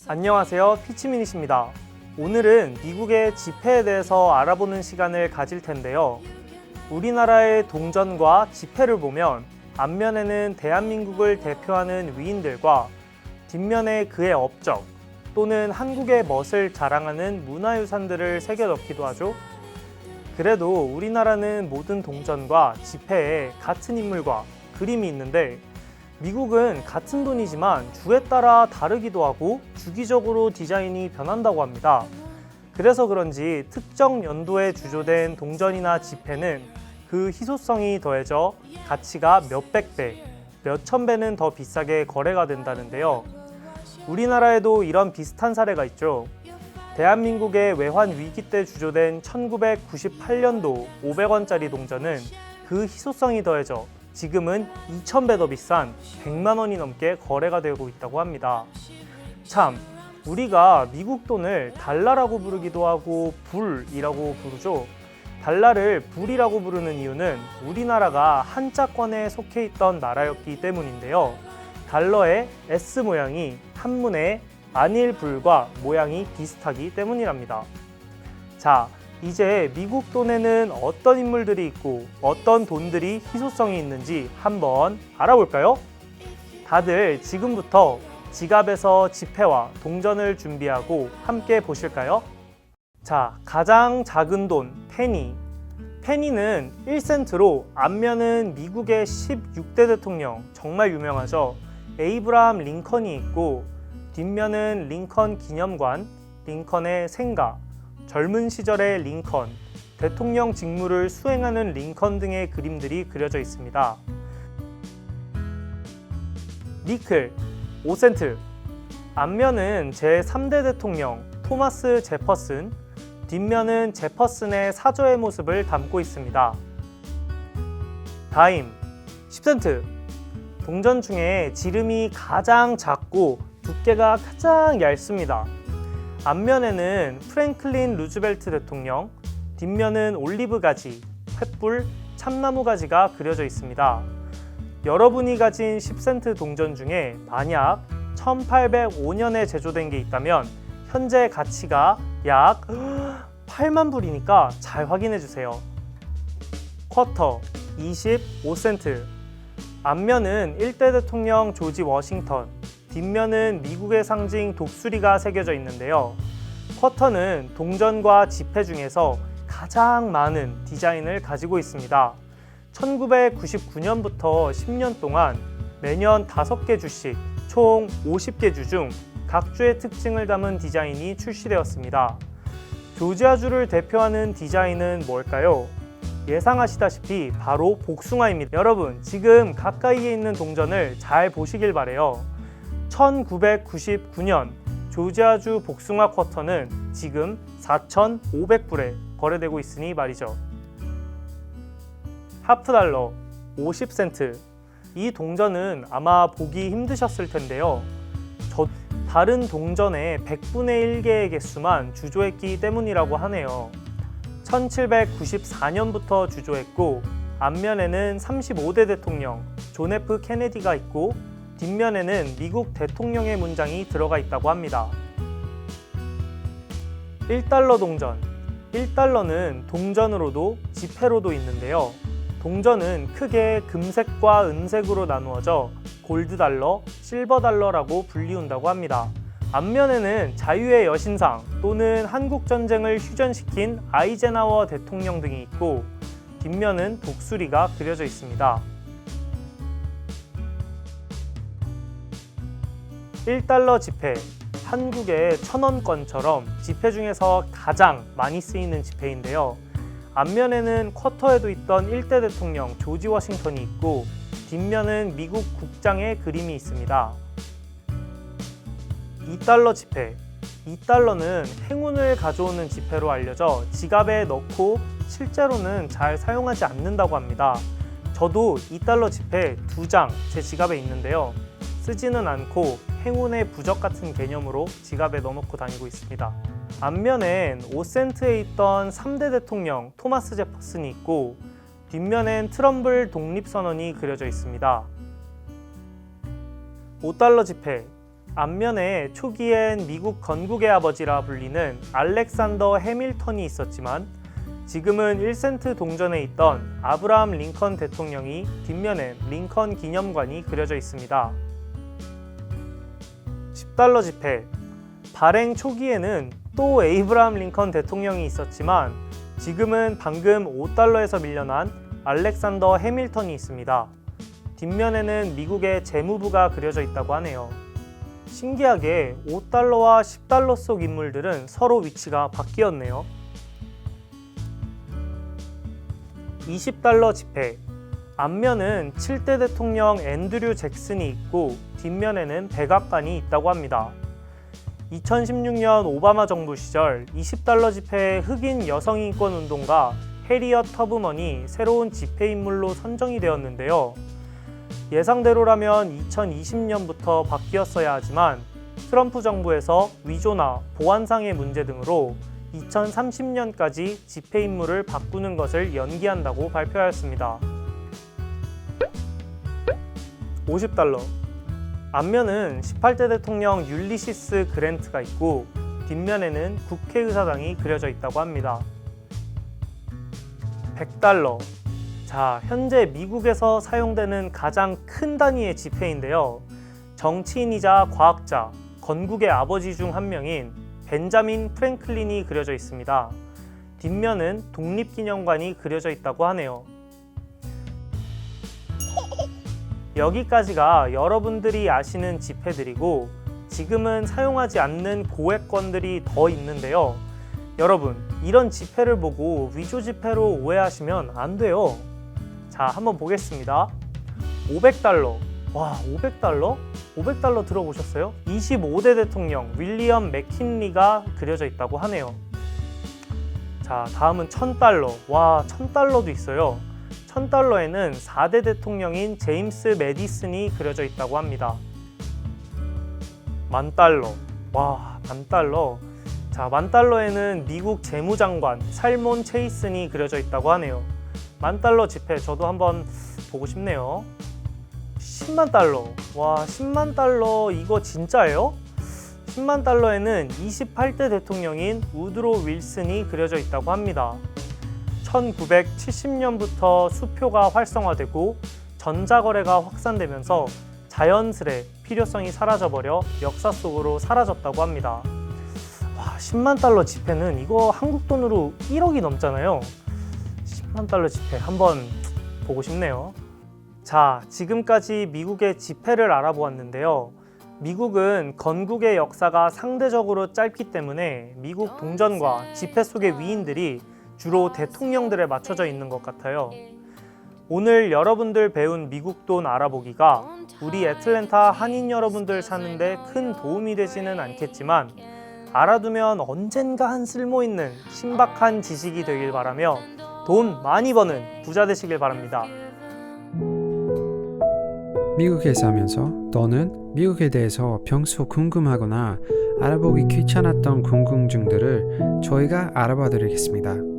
안녕하세요, 피치미닛입니다. 오늘은 미국의 지폐에 대해서 알아보는 시간을 가질 텐데요. 우리나라의 동전과 지폐를 보면 앞면에는 대한민국을 대표하는 위인들과 뒷면에 그의 업적 또는 한국의 멋을 자랑하는 문화유산들을 새겨 넣기도 하죠. 그래도 우리나라는 모든 동전과 지폐에 같은 인물과 그림이 있는데 미국은 같은 돈이지만 주에 따라 다르기도 하고 주기적으로 디자인이 변한다고 합니다. 그래서 그런지 특정 연도에 주조된 동전이나 지폐는 그 희소성이 더해져 가치가 몇백 배, 몇천 배는 더 비싸게 거래가 된다는데요. 우리나라에도 이런 비슷한 사례가 있죠. 대한민국의 외환 위기 때 주조된 1998년도 500원짜리 동전은 그 희소성이 더해져 지금은 2,000배 더 비싼 100만 원이 넘게 거래가 되고 있다고 합니다. 참, 우리가 미국 돈을 달러라고 부르기도 하고 불이라고 부르죠. 달러를 불이라고 부르는 이유는 우리나라가 한자권에 속해 있던 나라였기 때문인데요. 달러의 S 모양이 한문의 안일불과 모양이 비슷하기 때문이랍니다. 자, 이제 미국 돈에는 어떤 인물들이 있고 어떤 돈들이 희소성이 있는지 한번 알아볼까요? 다들 지금부터 지갑에서 지폐와 동전을 준비하고 함께 보실까요? 자, 가장 작은 돈, 페니. 페니는 1센트로 앞면은 미국의 16대 대통령, 정말 유명하죠. 에이브라함 링컨이 있고 뒷면은 링컨 기념관, 링컨의 생가, 젊은 시절의 링컨, 대통령 직무를 수행하는 링컨 등의 그림들이 그려져 있습니다. 니클, 5센트. 앞면은 제3대 대통령 토마스 제퍼슨, 뒷면은 제퍼슨의 사저의 모습을 담고 있습니다. 다임, 10센트. 동전 중에 지름이 가장 작고 두께가 가장 얇습니다. 앞면에는 프랭클린 루즈벨트 대통령, 뒷면은 올리브 가지, 횃불, 참나무 가지가 그려져 있습니다. 여러분이 가진 10센트 동전 중에 만약 1805년에 제조된 게 있다면 현재 가치가 약 8만 불이니까 잘 확인해 주세요. 쿼터, 25센트. 앞면은 1대 대통령 조지 워싱턴, 뒷면은 미국의 상징 독수리가 새겨져 있는데요. 쿼터는 동전과 지폐 중에서 가장 많은 디자인을 가지고 있습니다. 1999년부터 10년 동안 매년 5개 주씩 총 50개 주 중 각 주의 특징을 담은 디자인이 출시되었습니다. 조지아주를 대표하는 디자인은 뭘까요? 예상하시다시피 바로 복숭아입니다. 여러분, 지금 가까이에 있는 동전을 잘 보시길 바래요. 1999년 조지아주 복숭아 쿼터는 지금 4,500불에 거래되고 있으니 말이죠. 하프달러, 50센트. 이 동전은 아마 보기 힘드셨을 텐데요. 다른 동전의 100분의 1개의 개수만 주조했기 때문이라고 하네요. 1794년부터 주조했고 앞면에는 35대 대통령 존 F 케네디가 있고 뒷면에는 미국 대통령의 문장이 들어가 있다고 합니다. 1달러 동전. 1달러는 동전으로도 지폐로도 있는데요. 동전은 크게 금색과 은색으로 나누어져 골드달러, 실버달러라고 불리운다고 합니다. 앞면에는 자유의 여신상 또는 한국전쟁을 휴전시킨 아이젠하워 대통령 등이 있고 뒷면은 독수리가 그려져 있습니다. 1달러 지폐, 한국의 1000원권처럼 지폐 중에서 가장 많이 쓰이는 지폐인데요. 앞면에는 쿼터에도 있던 1대 대통령 조지 워싱턴이 있고 뒷면은 미국 국장의 그림이 있습니다. 2달러 지폐. 2달러는 행운을 가져오는 지폐로 알려져 지갑에 넣고 실제로는 잘 사용하지 않는다고 합니다. 저도 2달러 지폐 2장 제 지갑에 있는데요. 쓰지는 않고 행운의 부적 같은 개념으로 지갑에 넣어놓고 다니고 있습니다. 앞면엔 5센트에 있던 3대 대통령 토마스 제퍼슨이 있고 뒷면엔 트럼블 독립선언이 그려져 있습니다. 5달러 지폐. 앞면에 초기엔 미국 건국의 아버지라 불리는 알렉산더 해밀턴이 있었지만 지금은 1센트 동전에 있던 아브라함 링컨 대통령이 뒷면엔 링컨 기념관이 그려져 있습니다. 10달러 지폐. 발행 초기에는 또 에이브라함 링컨 대통령이 있었지만 지금은 방금 5달러에서 밀려난 알렉산더 해밀턴이 있습니다. 뒷면에는 미국의 재무부가 그려져 있다고 하네요. 신기하게 5달러와 10달러 속 인물들은 서로 위치가 바뀌었네요. 20달러 지폐. 앞면은 7대 대통령 앤드류 잭슨이 있고 뒷면에는 백악관이 있다고 합니다. 2016년 오바마 정부 시절 20달러 지폐의 흑인 여성 인권 운동가 해리엇 터브먼이 새로운 지폐 인물로 선정이 되었는데요. 예상대로라면 2020년부터 바뀌었어야 하지만 트럼프 정부에서 위조나 보안상의 문제 등으로 2030년까지 지폐 인물을 바꾸는 것을 연기한다고 발표하였습니다. 50달러. 앞면은 18대 대통령 율리시스 그랜트가 있고 뒷면에는 국회의사당이 그려져 있다고 합니다. 100달러. 자, 현재 미국에서 사용되는 가장 큰 단위의 지폐인데요. 정치인이자 과학자, 건국의 아버지 중 한 명인 벤자민 프랭클린이 그려져 있습니다. 뒷면은 독립기념관이 그려져 있다고 하네요. 여기까지가 여러분들이 아시는 지폐들이고 지금은 사용하지 않는 고액권들이 더 있는데요. 여러분, 이런 지폐를 보고 위조 지폐로 오해하시면 안 돼요. 자, 한번 보겠습니다. 500달러. 와, 500달러? 500달러 들어보셨어요? 25대 대통령 윌리엄 맥킨리가 그려져 있다고 하네요. 자, 다음은 1000달러. 와, 1000달러도 있어요. 1000달러에는 4대 대통령인 제임스 매디슨이 그려져 있다고 합니다. 10,000달러. 와, 10,000달러. 자, 10,000달러에는 미국 재무장관 살몬 체이슨이 그려져 있다고 하네요. 10,000달러 지폐 저도 한번 보고 싶네요. 10만 달러. 와, 10만 달러 이거 진짜예요? 10만 달러에는 28대 대통령인 우드로 윌슨이 그려져 있다고 합니다. 1970년부터 수표가 활성화되고 전자거래가 확산되면서 자연스레 필요성이 사라져버려 역사 속으로 사라졌다고 합니다. 와, 10만 달러 지폐는 이거 한국 돈으로 1억이 넘잖아요. 10만 달러 지폐 한번 보고 싶네요. 자, 지금까지 미국의 지폐를 알아보았는데요. 미국은 건국의 역사가 상대적으로 짧기 때문에 미국 동전과 지폐 속의 위인들이 주로 대통령들에 맞춰져 있는 것 같아요. 오늘 여러분들 배운 미국 돈 알아보기가 우리 애틀랜타 한인 여러분들 사는데 큰 도움이 되지는 않겠지만 알아두면 언젠가 한 쓸모있는 신박한 지식이 되길 바라며 돈 많이 버는 부자 되시길 바랍니다. 미국에 사면서 너는 미국에 대해서 평소 궁금하거나 알아보기 귀찮았던 궁금증들을 저희가 알아봐 드리겠습니다.